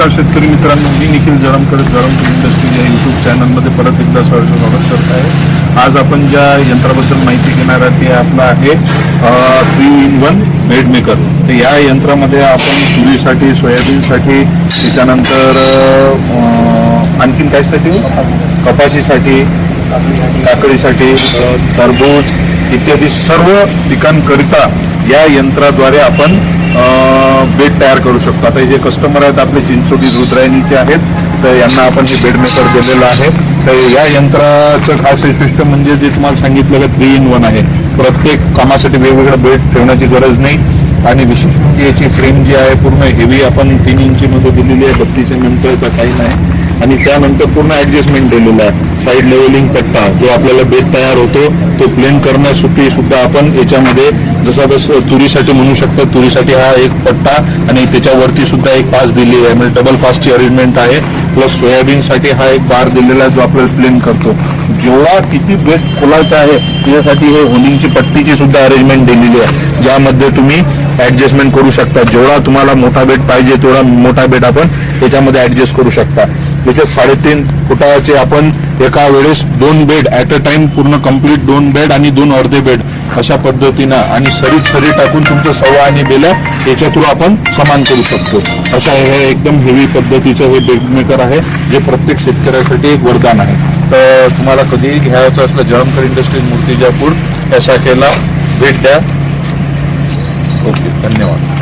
नमस्कार शेतकरी मित्रांनो, मी निखिल जळमकर जळमकर इंडस्ट्री या यूट्यूब चॅनलमध्ये परत एकदा सहर्ष स्वागत करत आहे. आज आपण ज्या यंत्राबद्दल माहिती घेणार आहोत ते आपलं आहे 3-in-1 बेड मेकर. तर या यंत्रामध्ये आपण तुरीसाठी, सोयाबीनसाठी, त्याच्यानंतर आणखीन कायसाठी, कपाशीसाठी, काकडीसाठी, टरबूज इत्यादी सर्व पिकांकरिता या यंत्राद्वारे आपण बेड तयार करू शकतो. आता जे कस्टमर आहेत आपले चिंचोटी रुद्रायणीचे आहेत, तर यांना आपण हे बेड मेकर दिलेलं आहे. तर या यंत्राचं खास वैशिष्ट्य म्हणजे जे तुम्हाला सांगितलं का 3-in-1 आहे. प्रत्येक कामासाठी वेगवेगळं बेड ठेवण्याची गरज नाही आणि विशेष म्हणजे याची फ्रेम जी आहे पूर्ण हेवी आपण 3 इंचीमध्ये दिलेली आहे. 32 mm याचा टाईम आहे आणि त्यानंतर पूर्ण ऍडजस्टमेंट दिलेलं आहे. साईड लेवलिंग पट्टा जो आपल्याला बेड तयार होतो तो प्लेन करण्यासाठी सुद्धा आपण याच्यामध्ये जसं तुरीसाठी म्हणू शकतो, तुरीसाठी हा एक पट्टा आणि त्याच्यावरती सुद्धा एक पास दिलेली आहे, म्हणजे डबल पासची अरेंजमेंट आहे. प्लस सोयाबीनसाठी हा एक बार दिलेला आहे जो आपल्याला प्लेन करतो. जेवढा किती बेड खोलायचा आहे त्याच्यासाठी हे होलिंगची पट्टीची सुद्धा अरेंजमेंट दिलेली आहे, ज्यामध्ये तुम्ही ऍडजस्टमेंट करू शकता. जेवढा तुम्हाला मोठा बेड पाहिजे तेवढा मोठा बेड आपण याच्यामध्ये ऍडजस्ट करू शकता. याच्यात 3.5 फुटाचे आपण एका वेळेस 2 बेड ऍट अ टाइम, पूर्ण कंप्लीट 2 बेड आणि 2 अर्धे बेड अशा पद्धतीनं आणि सरी टाकून तुमचं सव्वा आणि बेला याच्या थ्रू आपण समान करू शकतो. अशा हे एकदम हेवी पद्धतीचं हे बेड मेकर आहे जे प्रत्येक शेतकऱ्यासाठी एक वरदान आहे. तर तुम्हाला कधीही घ्यायचं असलं जळमकर इंडस्ट्रीज मूर्तिजापूर या शाखेला भेट द्या. ओके, धन्यवाद.